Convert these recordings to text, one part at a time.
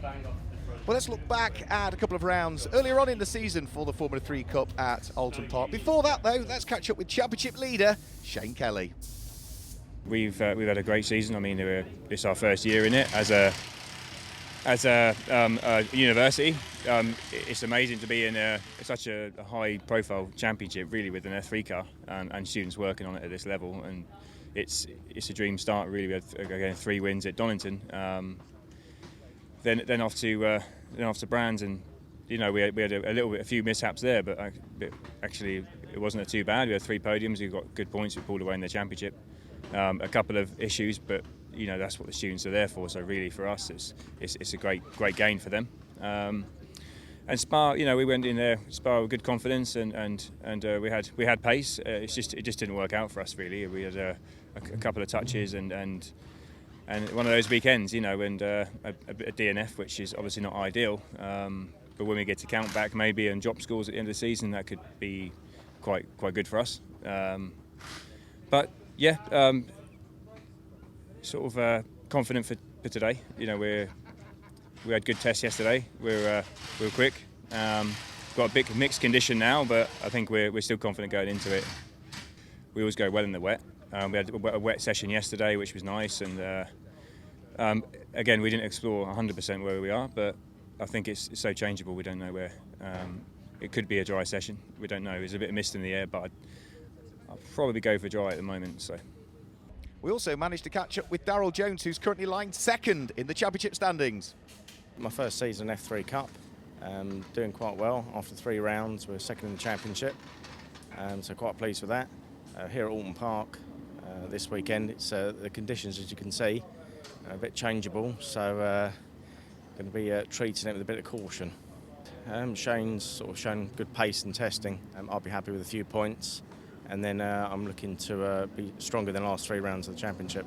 Well, let's look back at a couple of rounds earlier on in the season for the Formula 3 Cup at Oulton Park. Before that, though, let's catch up with Championship leader Shane Kelly. We've had a great season. I mean, it's our first year in it as a university. It's amazing to be in such a high-profile championship, really, with an F3 car and students working on it at this level. And it's a dream start, really. We had again 3 wins at Donington. Then off to Brands, and we had a few mishaps there, but actually it wasn't too bad. We had 3 podiums. We got good points. We pulled away in the championship. A couple of issues, but that's what the students are there for. So really, for us, it's a great gain for them. And Spa, we went in there Spa with good confidence, and we had pace. It just didn't work out for us, really. We had a couple of touches and one of those weekends, and a bit of DNF, which is obviously not ideal. But when we get to count back maybe and drop scores at the end of the season, that could be quite good for us. But yeah, sort of confident for today. We had good tests yesterday. We were quick. Got a bit mixed condition now, but I think we're still confident going into it. We always go well in the wet. We had a wet session yesterday, which was nice, and again, we didn't explore 100% where we are, but I think it's so changeable. We don't know where. It could be a dry session. We don't know. There's a bit of mist in the air, but I'll probably go for dry at the moment. So. We also managed to catch up with Darryl Jones, who's currently lying second in the championship standings. My first season F3 Cup, doing quite well. After 3 rounds, we're second in the championship, so quite pleased with that. Here at Oulton Park this weekend, it's the conditions, as you can see, are a bit changeable, so going to be treating it with a bit of caution. Shane's sort of shown good pace in testing. I'll be happy with a few points, and then I'm looking to be stronger than the last 3 rounds of the championship.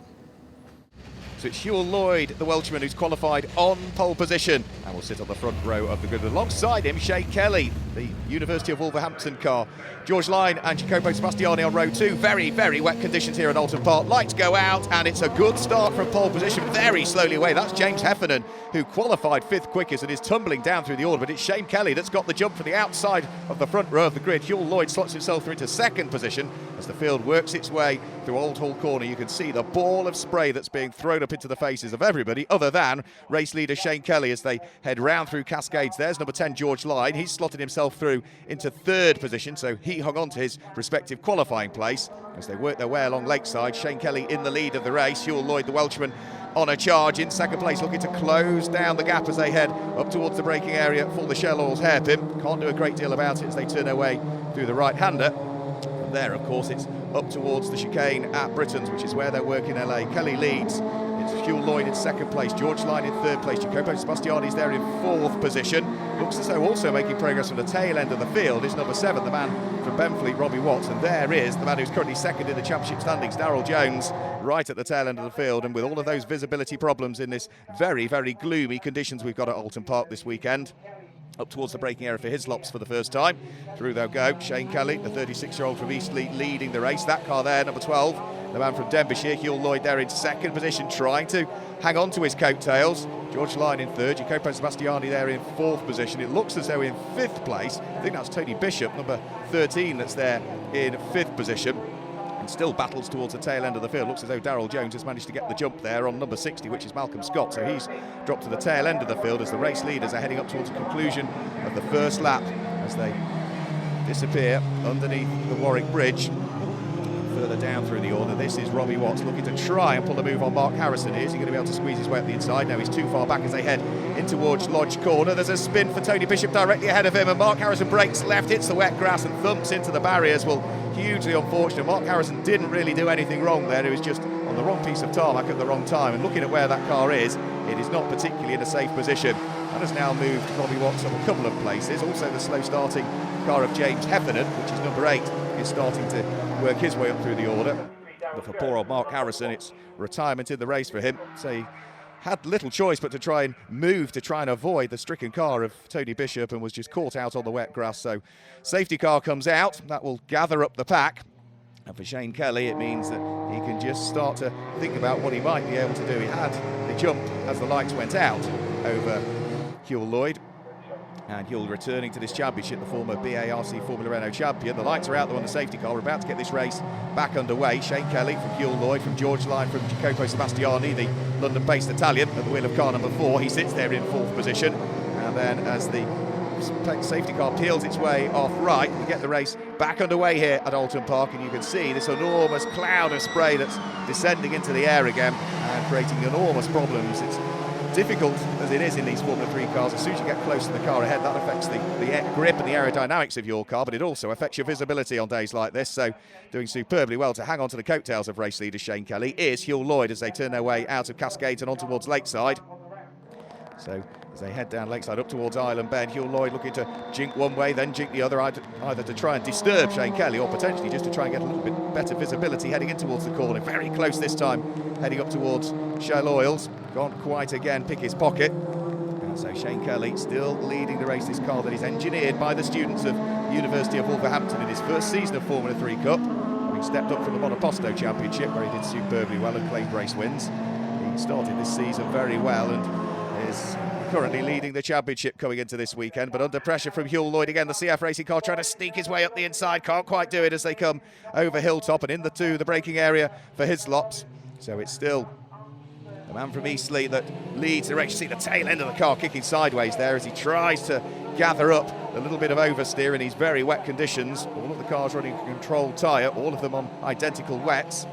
So it's Huell Lloyd, the Welshman, who's qualified on pole position and will sit on the front row of the grid. Alongside him, Shane Kelly, the University of Wolverhampton car. George Lyne and Jacopo Sebastiani on row 2. Very, very wet conditions here at Oulton Park. Lights go out, and it's a good start from pole position. Very slowly away. That's James Heffernan, who qualified 5th quickest and is tumbling down through the order. But it's Shane Kelly that's got the jump from the outside of the front row of the grid. Huell Lloyd slots himself through into 2nd position as the field works its way through Old Hall Corner. You can see the ball of spray that's being thrown up into the faces of everybody other than race leader Shane Kelly as they head round through Cascades. There's number 10, George Lyne. He's slotted himself through into 3rd position, so he hung on to his respective qualifying place as they work their way along Lakeside. Shane Kelly in the lead of the race. Huell Lloyd, the Welshman, on a charge in 2nd place, looking to close down the gap as they head up towards the braking area for the Shell Oils hairpin. Can't do a great deal about it as they turn their way through the right-hander. From there, of course, it's up towards the chicane at Britain's, which is where they're working LA. Kelly leads. It's Huell Lloyd in 2nd place, George Lyne in 3rd place, Jacopo Sebastiani's there in 4th position. Looks as though also making progress from the tail end of the field is number 7, the man from Benfleet, Robbie Watts, and there is the man who's currently 2nd in the championship standings, Darryl Jones, right at the tail end of the field. And with all of those visibility problems in this very, very gloomy conditions we've got at Oulton Park this weekend, up towards the braking area for Hislops for the first time. Through they'll go. Shane Kelly, the 36-year-old from Eastleigh, leading the race. That car there, number 12, the man from Denbighshire, Huell Lloyd there in 2nd position, trying to hang on to his coattails. George Lyne in 3rd, Jacopo Sebastiani there in 4th position. It looks as though in 5th place, I think that's Tony Bishop, number 13, that's there in 5th position. And still battles towards the tail end of the field. Looks as though Darryl Jones has managed to get the jump there on number 60, which is Malcolm Scott. So he's dropped to the tail end of the field as the race leaders are heading up towards the conclusion of the first lap as they disappear underneath the Warwick Bridge. Further down through the order, this is Robbie Watts looking to try and pull a move on Mark Harrison. Is he going to be able to squeeze his way up the inside? No, he's too far back as they head in towards Lodge Corner. There's a spin for Tony Bishop directly ahead of him, and Mark Harrison brakes left, hits the wet grass and thumps into the barriers. Well, hugely unfortunate. Mark Harrison didn't really do anything wrong there. He was just on the wrong piece of tarmac at the wrong time, and looking at where that car is, it is not particularly in a safe position. That has now moved Robbie Watts up a couple of places. Also the slow starting car of James Heffernan, which is number 8, is starting to work his way up through the order. But for poor old Mark Harrison, it's retirement in the race for him. So he had little choice but to try and move to try and avoid the stricken car of Tony Bishop and was just caught out on the wet grass. So safety car comes out. That will gather up the pack. And for Shane Kelly, it means that he can just start to think about what he might be able to do. He had the jump as the lights went out over Huell Lloyd. And Huell returning to this championship, the former BARC Formula Renault champion. The lights are out, they're on the safety car. We're about to get this race back underway. Shane Kelly from Huell Lloyd, from George Lyon, from Jacopo Sebastiani, the London-based Italian, at the wheel of car number 4. He sits there in 4th position. And then as the safety car peels its way off right, we get the race back underway here at Oulton Park, and you can see this enormous cloud of spray that's descending into the air again and creating enormous problems. It's difficult as it is in these Formula 3 cars. As soon as you get close to the car ahead, that affects the grip and the aerodynamics of your car, but it also affects your visibility on days like this. So doing superbly well to hang on to the coattails of race leader Shane Kelly is Huell Lloyd as they turn their way out of Cascades and on towards Lakeside. So as they head down Lakeside up towards Island Bend, Huell Lloyd looking to jink one way, then jink the other, either to try and disturb Shane Kelly or potentially just to try and get a little bit better visibility heading in towards the corner. Very close this time, heading up towards Shell Oils. Gone quite again, pick his pocket. And so Shane Kelly still leading the race, this car that is engineered by the students of the University of Wolverhampton in his first season of Formula 3 Cup, having stepped up from the Monoposto Championship where he did superbly well and claimed race wins. He started this season very well and is currently leading the championship coming into this weekend, but under pressure from Huell Lloyd again. The CF Racing car trying to sneak his way up the inside, can't quite do it as they come over Hilltop and in the braking area for Hislops. So it's still the man from Eastleigh that leads the race. You see the tail end of the car kicking sideways there as he tries to gather up a little bit of oversteer in these very wet conditions. All of the cars running a controlled tyre, all of them on identical wets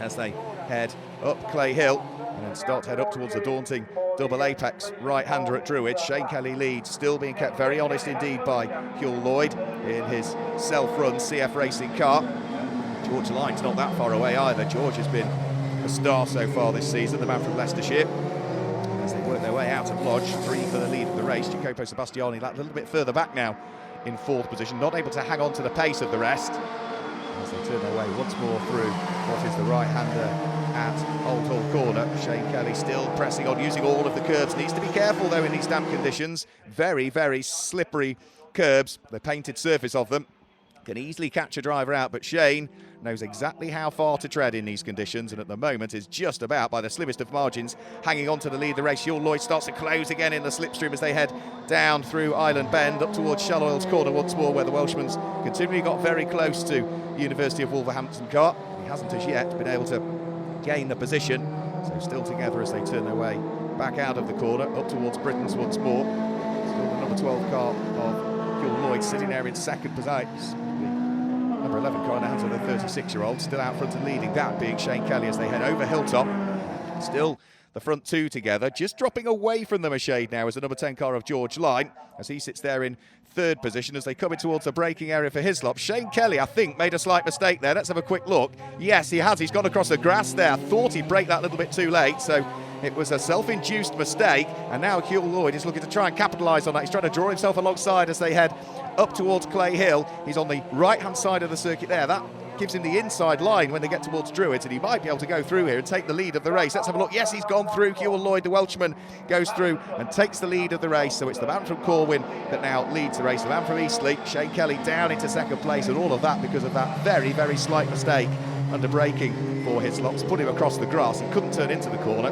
as they head up Clay Hill and then start to head up towards the daunting double apex right-hander at Druid. Shane Kelly leads, still being kept very honest indeed by Huell Lloyd in his self-run CF Racing car. George Lyne's not that far away either. George has been a star so far this season, the man from Leicestershire. As they work their way out of Lodge, 3 for the lead of the race. Jacopo Sebastiani a little bit further back now in 4th position, not able to hang on to the pace of the rest as they turn their way once more through what is the right-hander at Old Hall Corner. Shane Kelly still pressing on, using all of the curbs. Needs to be careful though in these damp conditions. Very, very slippery curbs, the painted surface of them can easily catch a driver out, but Shane knows exactly how far to tread in these conditions, and at the moment is just about, by the slimmest of margins, hanging on to the lead of the race. Huell Lloyd starts to close again in the slipstream as they head down through Island Bend up towards Shell Oils Corner once more, where the Welshman's continually got very close to University of Wolverhampton car. He hasn't as yet been able to gain the position, so still together as they turn their way back out of the corner up towards Britons once more. Still the number 12 car of Huell Lloyd sitting there in 2nd position. The number 11 car in the hands of the 36-year-old, still out front and leading, that being Shane Kelly as they head over Hilltop. Still the front 2 together, just dropping away from them a shade now is the number 10 car of George Lyon as he sits there in 3rd position as they come in towards the braking area for Hislop. Shane Kelly, I think, made a slight mistake there. Let's have a quick look. Yes, he has. He's gone across the grass there. Thought he'd brake that a little bit too late, so it was a self-induced mistake, and now Huell Lloyd is looking to try and capitalise on that. He's trying to draw himself alongside as they head up towards Clay Hill. He's on the right-hand side of the circuit there. That gives him the inside line when they get towards Druids, and he might be able to go through here and take the lead of the race. Let's have a look. Yes, he's gone through. Huell Lloyd, the Welshman, goes through and takes the lead of the race. So it's the man from Corwin that now leads the race. The man from Eastleigh, Shane Kelly, down into 2nd place, and all of that because of that very, very slight mistake under braking for Hislops. Put him across the grass. He couldn't turn into the corner.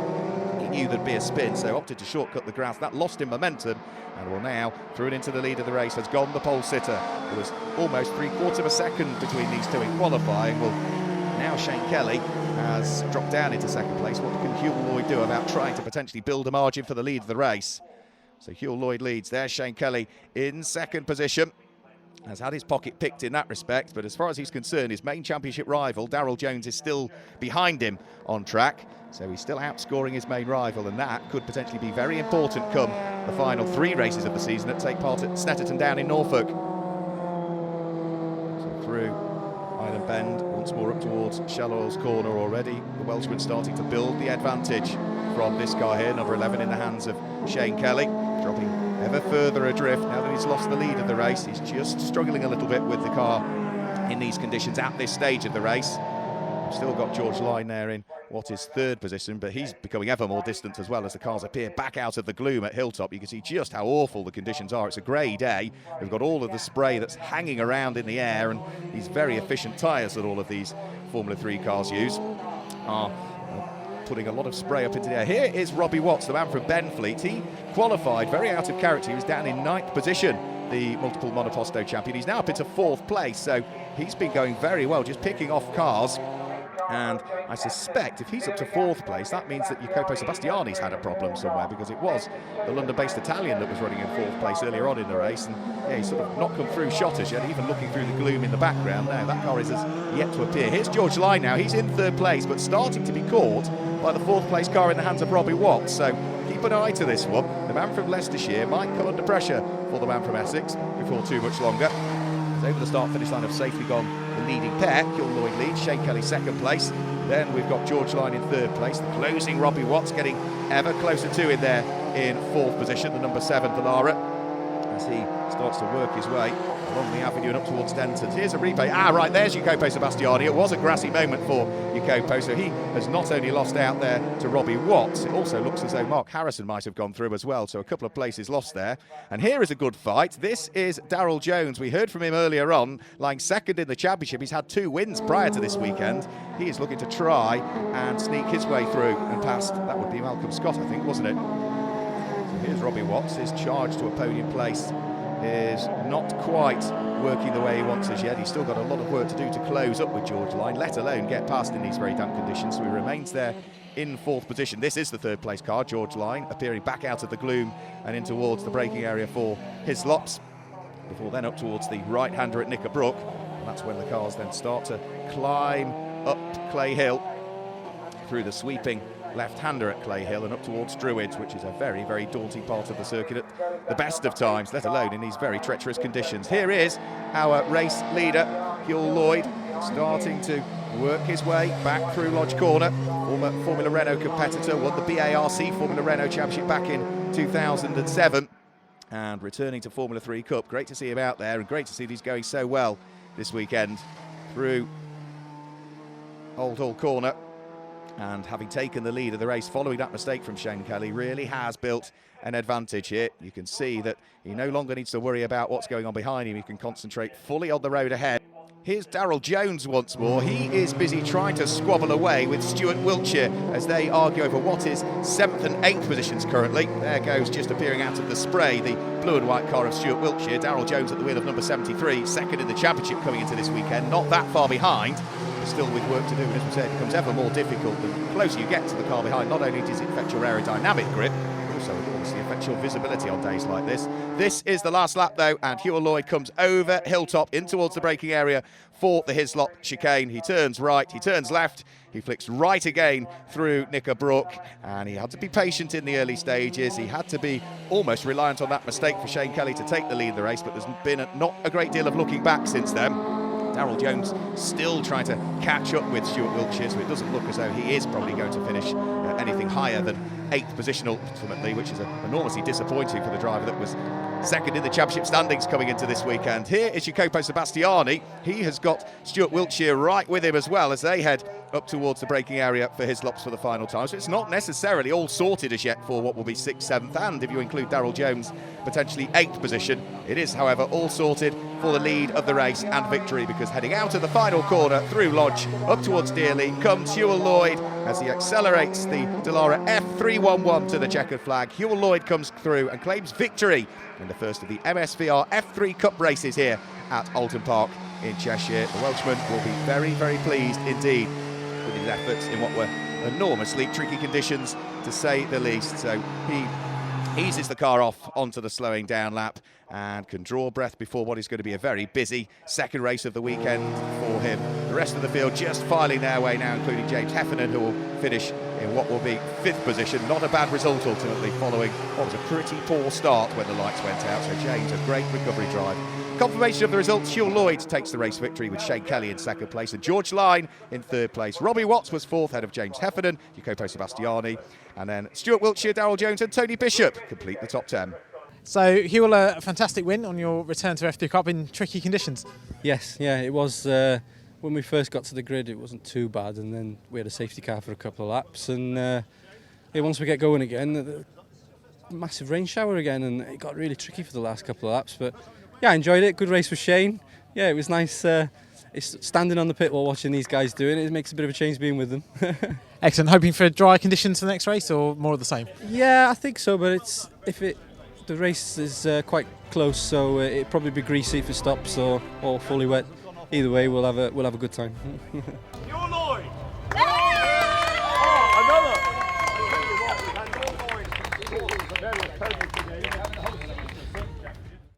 He knew there'd be a spin, so opted to shortcut the grass. That lost him momentum, and will now, through and into the lead of the race, has gone the pole sitter. There was almost 3/4 of a second between these two in qualifying. Well, now Shane Kelly has dropped down into 2nd place. What can Huell Lloyd do about trying to potentially build a margin for the lead of the race? So Huell Lloyd leads. There's Shane Kelly in 2nd position. Has had his pocket picked in that respect, but as far as he's concerned, his main championship rival, Darryl Jones, is still behind him on track. So he's still outscoring his main rival, and that could potentially be very important come the final 3 races of the season that take part at Snetterton Down in Norfolk. So through Island Bend, once more up towards Shell Oils Corner already. The Welshman starting to build the advantage from this car here, number 11 in the hands of Shane Kelly, dropping ever further adrift now that he's lost the lead of the race. He's just struggling a little bit with the car in these conditions at this stage of the race. We've still got George Lyon there in what is 3rd position, but he's becoming ever more distant as well as the cars appear back out of the gloom at Hilltop. You can see just how awful the conditions are. It's a grey day. We've got all of the spray that's hanging around in the air, and these very efficient tyres that all of these Formula 3 cars use are putting a lot of spray up into the air. Here is Robbie Watts, the man from Benfleet. He qualified very out of character. He was down in 9th position, the multiple monoposto champion. He's now up into 4th place, so he's been going very well, just picking off cars. And I suspect if he's up to 4th place, that means that Jacopo Sebastiani's had a problem somewhere, because it was the London-based Italian that was running in 4th place earlier on in the race. And yeah, he's sort of not come through shotters yet, even looking through the gloom in the background. Now, that car is yet to appear. Here's George Line now. He's in 3rd place, but starting to be caught by the 4th place car in the hands of Robbie Watts. So keep an eye to this one. The man from Leicestershire might come under pressure for the man from Essex before too much longer. Over the start-finish line have safely gone the leading pair. Gil Lloyd leads, Shane Kelly 2nd place. Then we've got George Line in 3rd place. The closing Robbie Watts getting ever closer to in there in 4th position, the number 7, Dallara, as he starts to work his way along the avenue and up towards Denton. Here's a replay. Right, there's Jacopo Sebastiani. It was a grassy moment for Jacopo, so he has not only lost out there to Robbie Watts, it also looks as though Mark Harrison might have gone through as well, so a couple of places lost there. And here is a good fight. This is Darryl Jones. We heard from him earlier on, lying 2nd in the championship. He's had 2 wins prior to this weekend. He is looking to try and sneak his way through and past. That would be Malcolm Scott, I think, wasn't it? So here's Robbie Watts. His charge to a podium place is not quite working the way he wants as yet. He's still got a lot of work to do to close up with George Line, let alone get past in these very damp conditions. So he remains there in 4th position. This is the 3rd place car, George Line, appearing back out of the gloom and in towards the braking area for Hislops, before then up towards the right-hander at Knickerbrook. And that's when the cars then start to climb up Clay Hill through the sweeping left-hander at Clay Hill and up towards Druids, which is a very, very daunting part of the circuit at the best of times, let alone in these very treacherous conditions. Here is our race leader, Gil Lloyd, starting to work his way back through Lodge Corner. Former Formula Renault competitor, won the BARC Formula Renault Championship back in 2007 and returning to Formula 3 Cup. Great to see him out there, and great to see he's going so well this weekend through Old Hall Corner. And having taken the lead of the race following that mistake from Shane Kelly, really has built an advantage here. You can see that he no longer needs to worry about what's going on behind him. He can concentrate fully on the road ahead. Here's Darryl Jones once more. He is busy trying to squabble away with Stuart Wiltshire as they argue over what is 7th and 8th positions currently. There goes, just appearing out of the spray, the blue and white car of Stuart Wiltshire. Darryl Jones at the wheel of number 73, 2nd in the championship coming into this weekend. Not that far behind, but still with work to do. And as we said, it becomes ever more difficult. The closer you get to the car behind, not only does it affect your aerodynamic grip, also it obviously affects your visibility on days like this. This is the last lap though, and Hugh Lloyd comes over Hilltop in towards the braking area for the Hislop chicane. He turns right, he turns left, he flicks right again through Knickerbrook, and he had to be patient in the early stages. He had to be almost reliant on that mistake for Shane Kelly to take the lead in the race, but there's been not a great deal of looking back since then. Darryl Jones still trying to catch up with Stuart Wiltshire, so it doesn't look as though he is probably going to finish anything higher than 8th position ultimately, which is enormously disappointing for the driver that was 2nd in the championship standings coming into this weekend. Here is Jacopo Sebastiani. He has got Stuart Wiltshire right with him as well as they head up towards the braking area for Hislops for the final time. So it's not necessarily all sorted as yet for what will be 6th, 7th, and if you include Darryl Jones, potentially 8th position. It is, however, all sorted for the lead of the race and victory, because heading out of the final corner through Lodge up towards Dearly comes Hugh Lloyd as he accelerates the Dallara F311 to the checkered flag. Hugh Lloyd comes through and claims victory in the first of the MSVR F3 Cup races here at Oulton Park in Cheshire. The Welshman will be very, very pleased indeed with his efforts in what were enormously tricky conditions, to say the least. So he eases the car off onto the slowing down lap and can draw breath before what is going to be a very busy second race of the weekend for him. The rest of the field just filing their way now, including James Heffernan, who will finish in what will be 5th position. Not a bad result ultimately, following what was a pretty poor start when the lights went out. So James, a great recovery drive. Confirmation of the results, Hugh Lloyd takes the race victory with Shane Kelly in 2nd place and George Line in 3rd place. Robbie Watts was 4th, ahead of James Heffernan, Jacopo Sebastiani, and then Stuart Wiltshire, Darryl Jones and Tony Bishop complete the top 10. So Hugh, a fantastic win on your return to F3 Cup in tricky conditions. Yes, yeah, it was. When we first got to the grid, it wasn't too bad, and then we had a safety car for a couple of laps, and once we get going again, massive rain shower again, and it got really tricky for the last couple of laps. But yeah, I enjoyed it. Good race with Shane. Yeah, it was nice. it's standing on the pit while watching these guys doing it. It makes a bit of a change being with them. Excellent. Hoping for dry conditions for the next race, or more of the same? Yeah, I think so. But the race is quite close, so it'll probably be greasy if it stops or fully wet. Either way, we'll have a good time.